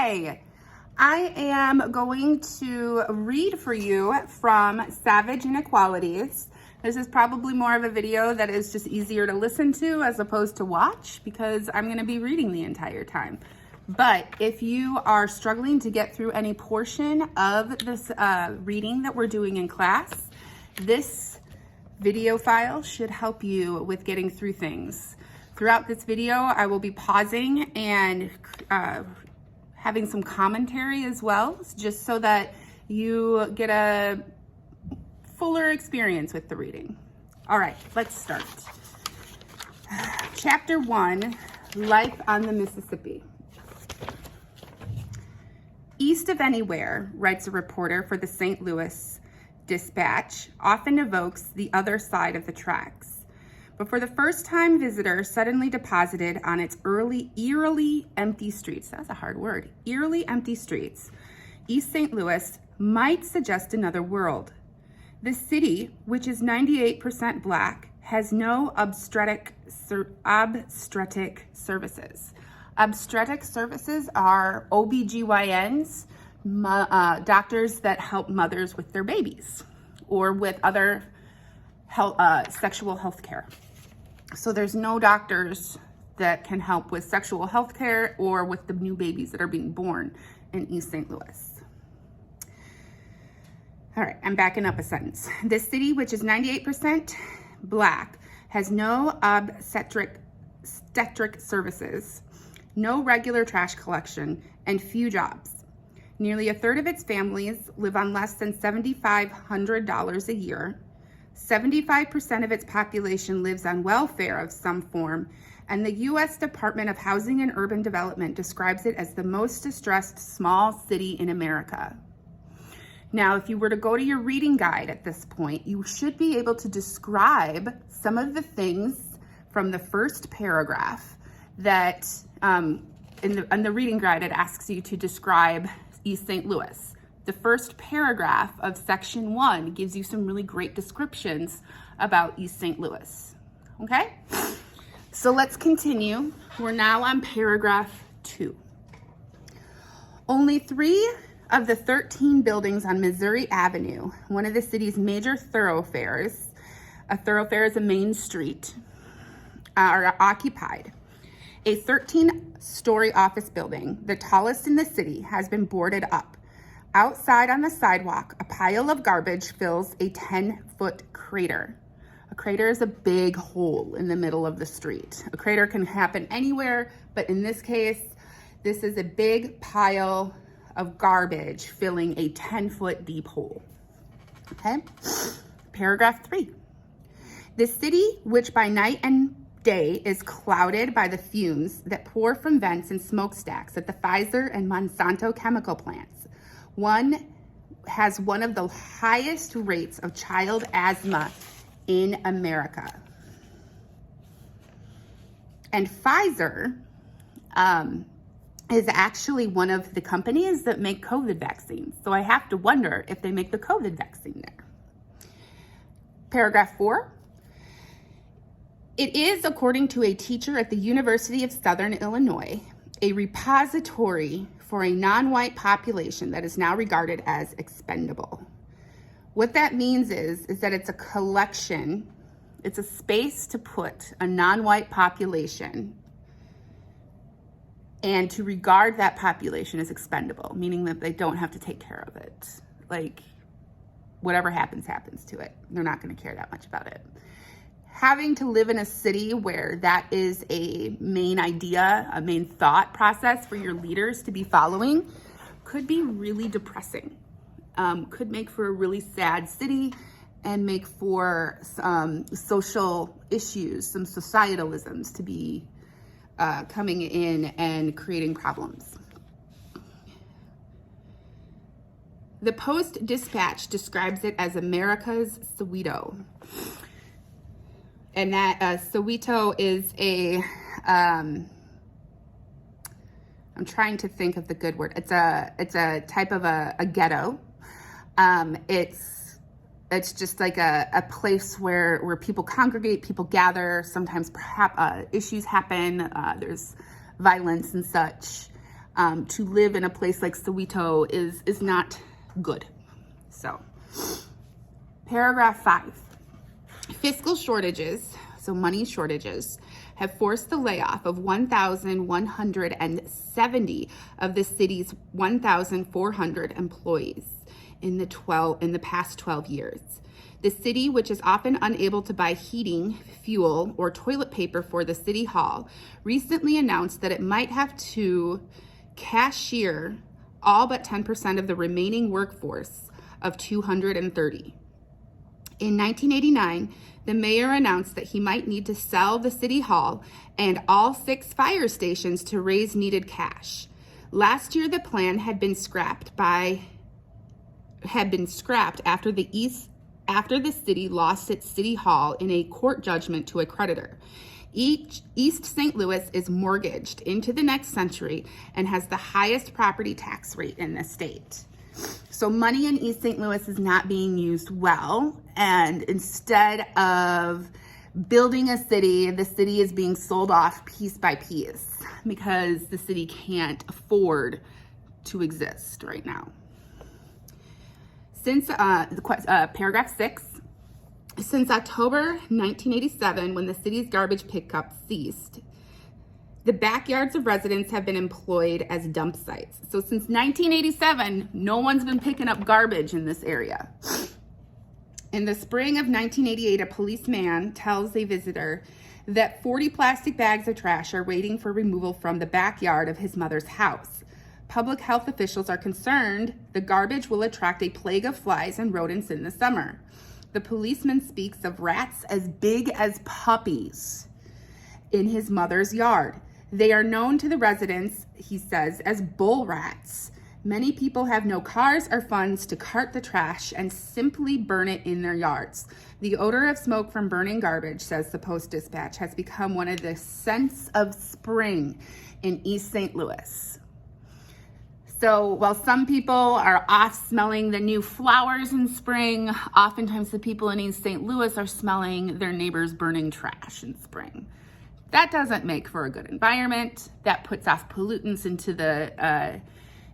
Hi, I am going to read for you from Savage Inequalities. This is probably more of a video that is just easier to listen to as opposed to watch because I'm going to be reading the entire time. But if you are struggling to get through any portion of this reading that we're doing in class, this video file should help you with getting through things. Throughout this video, I will be pausing and having some commentary as well, just so that you get a fuller experience with the reading. All right, let's start. Chapter 1, Life on the Mississippi. East of anywhere, writes a reporter for the St. Louis Dispatch, often evokes the other side of the tracks. But for the first time, visitors suddenly deposited on its eerily empty streets. That's a hard word. Eerily empty streets. East St. Louis might suggest another world. The city, which is 98% Black, has no obstetric services. Obstetric services are OBGYNs, doctors that help mothers with their babies or with other sexual health care. So there's no doctors that can help with sexual health care or with the new babies that are being born in East St. Louis. All right, I'm backing up a sentence. This city, which is 98% Black, has no obstetric services, no regular trash collection, and few jobs. Nearly a third of its families live on less than $7,500 a year. 75% of its population lives on welfare of some form, and the U.S. Department of Housing and Urban Development describes it as the most distressed small city in America. Now, if you were to go to your reading guide at this point, you should be able to describe some of the things from the first paragraph that in the reading guide, it asks you to describe East St. Louis. The first paragraph of section 1 gives you some really great descriptions about East St. Louis. Okay? So let's continue. We're now on paragraph 2. Only 3 of the 13 buildings on Missouri Avenue, one of the city's major thoroughfares, a thoroughfare is a main street, are occupied. A 13-story office building, the tallest in the city, has been boarded up. Outside on the sidewalk, a pile of garbage fills a 10-foot crater. A crater is a big hole in the middle of the street. A crater can happen anywhere, but in this case, this is a big pile of garbage filling a 10-foot deep hole. Okay? Paragraph 3. The city, which by night and day is clouded by the fumes that pour from vents and smokestacks at the Pfizer and Monsanto chemical plants, has one of the highest rates of child asthma in America. And Pfizer is actually one of the companies that make COVID vaccines. So I have to wonder if they make the COVID vaccine there. Paragraph 4. It is, according to a teacher at the University of Southern Illinois, a repository for a non-white population that is now regarded as expendable. What that means is that it's a collection, it's a space to put a non-white population and to regard that population as expendable, meaning that they don't have to take care of it. Like, whatever happens, happens to it. They're not gonna care that much about it. Having to live in a city where that is a main idea, a main thought process for your leaders to be following could be really depressing. Could make for a really sad city and make for some social issues, some societalisms to be coming in and creating problems. The Post-Dispatch describes it as America's Soweto. And that Soweto is I'm trying to think of the good word. It's a type of a ghetto. It's just like a place where people congregate, people gather. Sometimes perhaps issues happen. There's violence and such. to live in a place like Soweto is not good. So, paragraph 5. Fiscal shortages, so money shortages, have forced the layoff of 1,170 of the city's 1,400 employees in the past 12 years. The city, which is often unable to buy heating, fuel, or toilet paper for the city hall, recently announced that it might have to cashier all but 10% of the remaining workforce of 230. In 1989, the mayor announced that he might need to sell the city hall and all 6 fire stations to raise needed cash. Last year, the plan had been scrapped after the city lost its city hall in a court judgment to a creditor. East St. Louis is mortgaged into the next century and has the highest property tax rate in the state. So money in East St. Louis is not being used well, and instead of building a city, the city is being sold off piece by piece because the city can't afford to exist right now. Since paragraph 6, since October 1987, when the city's garbage pickup ceased, the backyards of residents have been employed as dump sites. So since 1987, no one's been picking up garbage in this area. In the spring of 1988, a policeman tells a visitor that 40 plastic bags of trash are waiting for removal from the backyard of his mother's house. Public health officials are concerned the garbage will attract a plague of flies and rodents in the summer. The policeman speaks of rats as big as puppies in his mother's yard. They are known to the residents, he says, as bull rats. Many people have no cars or funds to cart the trash and simply burn it in their yards. The odor of smoke from burning garbage, says the Post-Dispatch, has become one of the scents of spring in East St. Louis. So while some people are off smelling the new flowers in spring, oftentimes the people in East St. Louis are smelling their neighbors burning trash in spring. That doesn't make for a good environment. That puts off pollutants into the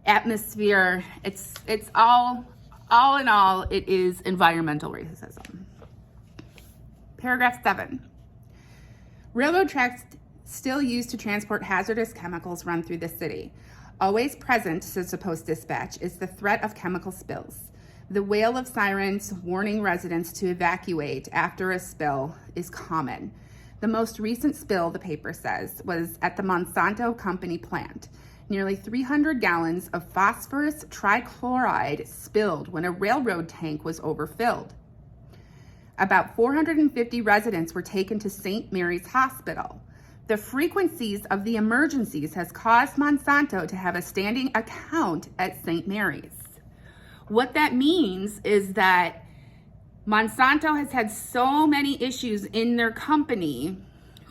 atmosphere. It's all in all, it is environmental racism. Paragraph 7. Railroad tracks still used to transport hazardous chemicals run through the city. Always present, says the Post-Dispatch, is the threat of chemical spills. The wail of sirens warning residents to evacuate after a spill is common. The most recent spill, the paper says, was at the Monsanto Company plant. Nearly 300 gallons of phosphorus trichloride spilled when a railroad tank was overfilled. About 450 residents were taken to St. Mary's Hospital. The frequencies of the emergencies has caused Monsanto to have a standing account at St. Mary's. What that means is that Monsanto has had so many issues in their company,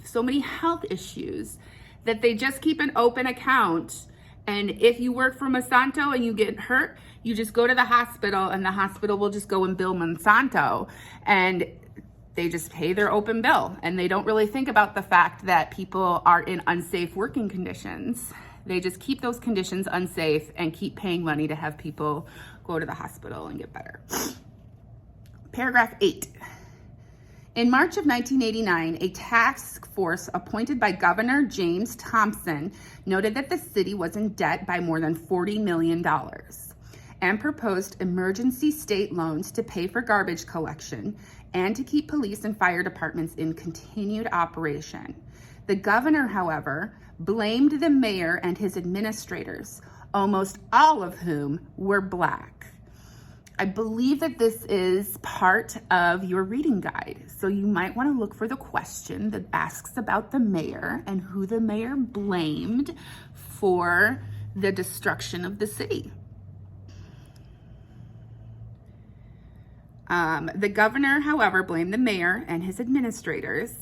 so many health issues, that they just keep an open account. And if you work for Monsanto and you get hurt, you just go to the hospital and the hospital will just go and bill Monsanto. And they just pay their open bill. And they don't really think about the fact that people are in unsafe working conditions. They just keep those conditions unsafe and keep paying money to have people go to the hospital and get better. Paragraph 8. In March of 1989, a task force appointed by Governor James Thompson noted that the city was in debt by more than $40 million and proposed emergency state loans to pay for garbage collection and to keep police and fire departments in continued operation. The governor, however, blamed the mayor and his administrators, almost all of whom were Black. I believe that this is part of your reading guide, so you might want to look for the question that asks about the mayor and who the mayor blamed for the destruction of the city. The governor, however, blamed the mayor and his administrators,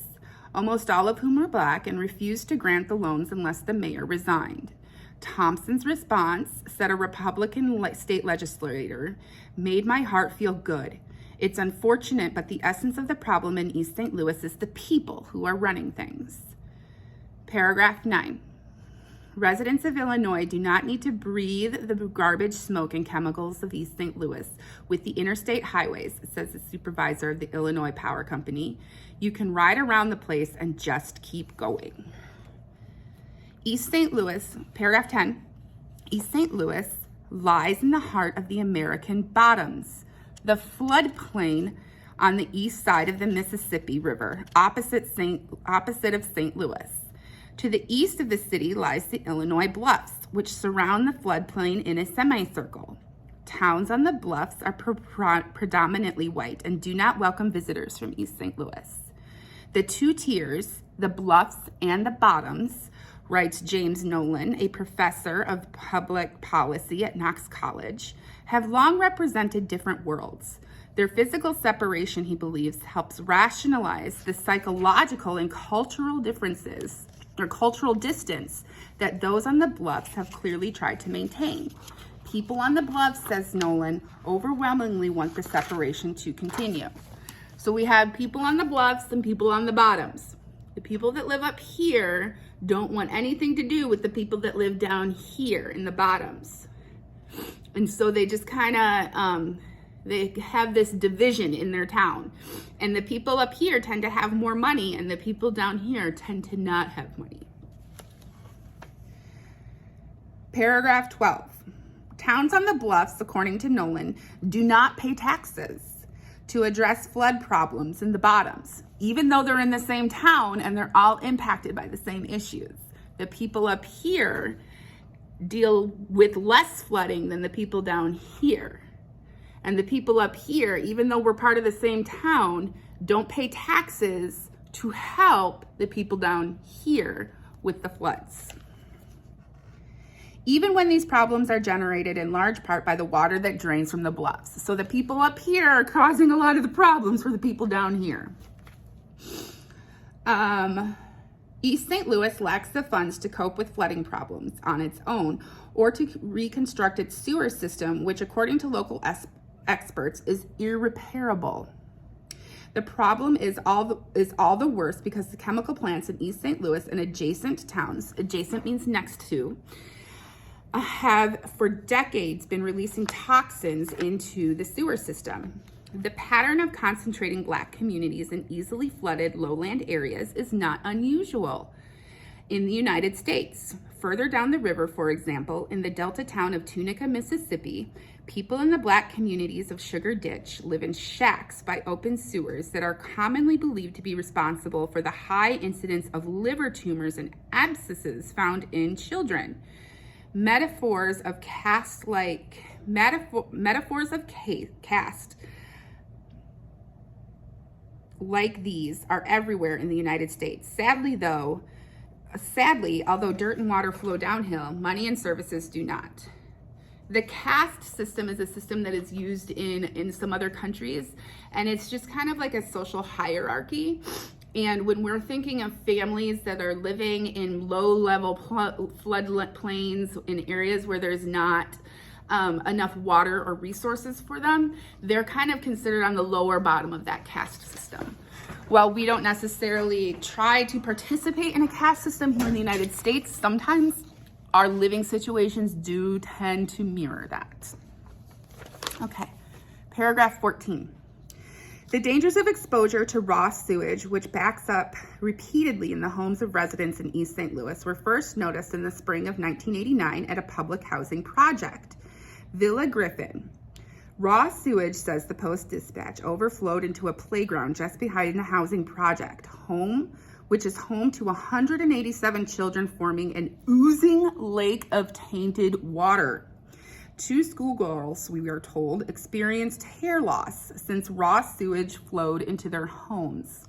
almost all of whom were Black, and refused to grant the loans unless the mayor resigned. Thompson's response, said a Republican state legislator, made my heart feel good. It's unfortunate, but the essence of the problem in East St. Louis is the people who are running things. Paragraph 9. Residents of Illinois do not need to breathe the garbage, smoke, and chemicals of East St. Louis with the interstate highways, says the supervisor of the Illinois Power Company. You can ride around the place and just keep going. East St. Louis, paragraph 10, East St. Louis lies in the heart of the American Bottoms, the floodplain on the east side of the Mississippi River, opposite of St. Louis. To the east of the city lies the Illinois Bluffs, which surround the floodplain in a semicircle. Towns on the bluffs are predominantly white and do not welcome visitors from East St. Louis. The two tiers, the bluffs and the bottoms, writes James Nolan, a professor of public policy at Knox College, have long represented different worlds. Their physical separation, he believes, helps rationalize the psychological and cultural differences or cultural distance that those on the bluffs have clearly tried to maintain. People on the bluffs, says Nolan, overwhelmingly want the separation to continue. So we have people on the bluffs and people on the bottoms. The people that live up here don't want anything to do with the people that live down here in the bottoms. And so they just kind of, they have this division in their town. And the people up here tend to have more money, and the people down here tend to not have money. Paragraph 12. Towns on the bluffs, according to Nolan, do not pay taxes to address flood problems in the bottoms, even though they're in the same town and they're all impacted by the same issues. The people up here deal with less flooding than the people down here. And the people up here, even though we're part of the same town, don't pay taxes to help the people down here with the floods. Even when these problems are generated in large part by the water that drains from the bluffs. So the people up here are causing a lot of the problems for the people down here. East St. Louis lacks the funds to cope with flooding problems on its own or to reconstruct its sewer system, which according to local experts is irreparable. The problem is all the worse because the chemical plants in East St. Louis and adjacent towns, adjacent means next to, have for decades been releasing toxins into the sewer system. The pattern of concentrating Black communities in easily flooded lowland areas is not unusual in the United States. Further down the river, for example, in the delta town of Tunica, Mississippi, people in the Black communities of Sugar Ditch live in shacks by open sewers that are commonly believed to be responsible for the high incidence of liver tumors and abscesses found in children. Metaphors of caste like these are everywhere in the United States. Sadly, although dirt and water flow downhill, money and services do not. The caste system is a system that is used in some other countries, and it's just kind of like a social hierarchy. And when we're thinking of families that are living in low-level floodplains in areas where there's not enough water or resources for them, they're kind of considered on the lower bottom of that caste system. While we don't necessarily try to participate in a caste system here in the United States, sometimes our living situations do tend to mirror that. Okay, paragraph 14. The dangers of exposure to raw sewage, which backs up repeatedly in the homes of residents in East St. Louis, were first noticed in the spring of 1989 at a public housing project. Villa Griffin. Raw sewage, says the Post-Dispatch, overflowed into a playground just behind the housing project, which is home to 187 children, forming an oozing lake of tainted water. 2 schoolgirls, we are told, experienced hair loss since raw sewage flowed into their homes.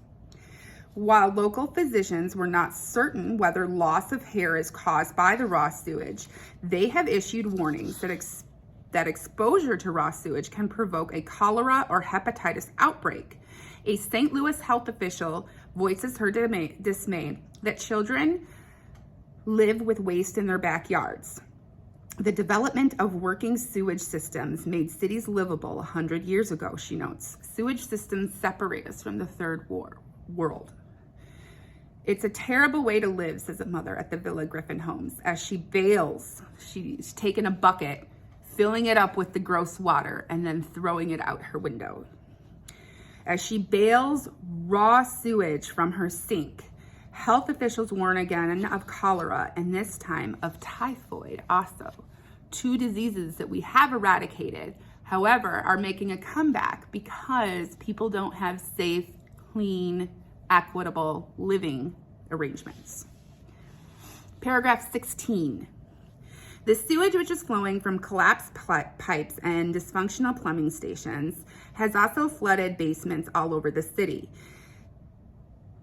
While local physicians were not certain whether loss of hair is caused by the raw sewage, they have issued warnings that exposure to raw sewage can provoke a cholera or hepatitis outbreak. A St. Louis health official voices her dismay that children live with waste in their backyards. The development of working sewage systems made cities livable 100 years ago, she notes. Sewage systems separate us from the third world. It's a terrible way to live, says a mother at the Villa Griffin homes. As she bails, she's taking a bucket, filling it up with the gross water, and then throwing it out her window. As she bails raw sewage from her sink, health officials warn again of cholera, and this time of typhoid also. 2 diseases that we have eradicated, however, are making a comeback because people don't have safe, clean, equitable living arrangements. Paragraph 16. The sewage which is flowing from collapsed pipes and dysfunctional plumbing stations has also flooded basements all over the city.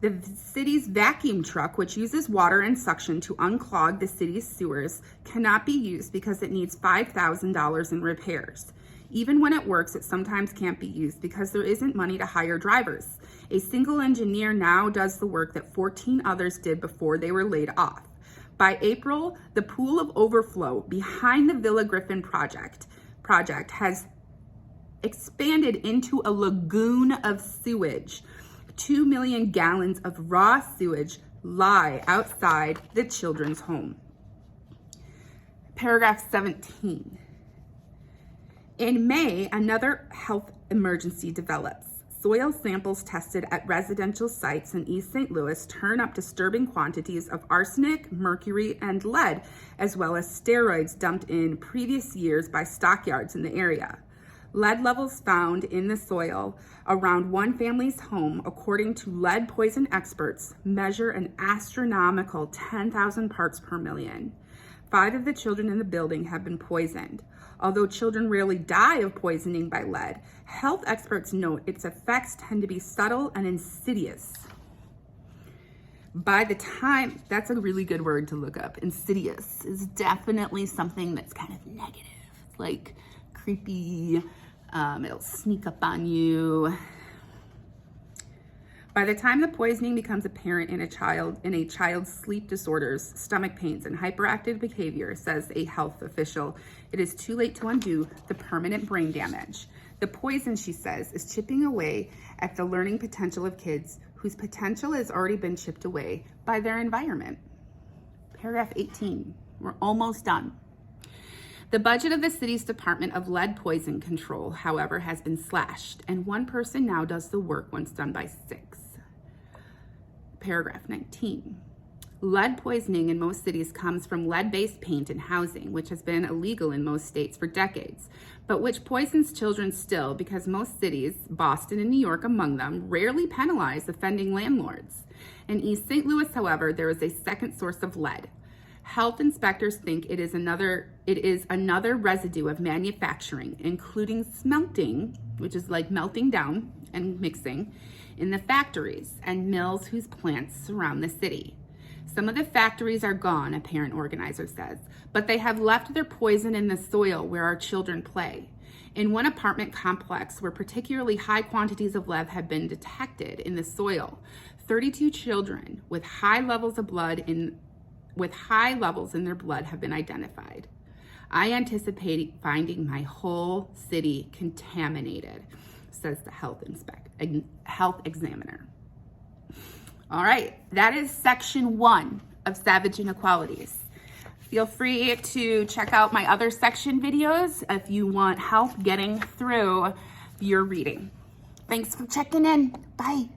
The city's vacuum truck, which uses water and suction to unclog the city's sewers, cannot be used because it needs $5,000 in repairs. Even when it works, it sometimes can't be used because there isn't money to hire drivers. A single engineer now does the work that 14 others did before they were laid off. By April, the pool of overflow behind the Villa Griffin project has expanded into a lagoon of sewage. 2 million gallons of raw sewage lie outside the children's home. Paragraph 17. In May, another health emergency develops. Soil samples tested at residential sites in East St. Louis turn up disturbing quantities of arsenic, mercury, and lead, as well as steroids dumped in previous years by stockyards in the area. Lead levels found in the soil around one family's home, according to lead poison experts, measure an astronomical 10,000 parts per million. 5 of the children in the building have been poisoned. Although children rarely die of poisoning by lead, health experts note its effects tend to be subtle and insidious. By the time, that's a really good word to look up. Insidious is definitely something that's kind of negative, like creepy, it'll sneak up on you. By the time the poisoning becomes apparent in a child's sleep disorders, stomach pains, and hyperactive behavior, says a health official, it is too late to undo the permanent brain damage. The poison, she says, is chipping away at the learning potential of kids whose potential has already been chipped away by their environment. Paragraph 18, we're almost done. The budget of the city's Department of Lead Poison Control, however, has been slashed, and 1 person now does the work once done by 6. Paragraph 19. Lead poisoning in most cities comes from lead-based paint in housing, which has been illegal in most states for decades, but which poisons children still because most cities, Boston and New York among them, rarely penalize offending landlords. In East St. Louis, however, there is a second source of lead. Health inspectors think it is another residue of manufacturing, including smelting, which is like melting down and mixing, in the factories and mills whose plants surround the city. Some of the factories are gone, a parent organizer says, but they have left their poison in the soil where our children play. In one apartment complex where particularly high quantities of lead have been detected in the soil, 32 children with high levels in their blood have been identified. I anticipate finding my whole city contaminated, says the health examiner. All right, that is section 1 of Savage Inequalities. Feel free to check out my other section videos if you want help getting through your reading. Thanks for checking in. Bye.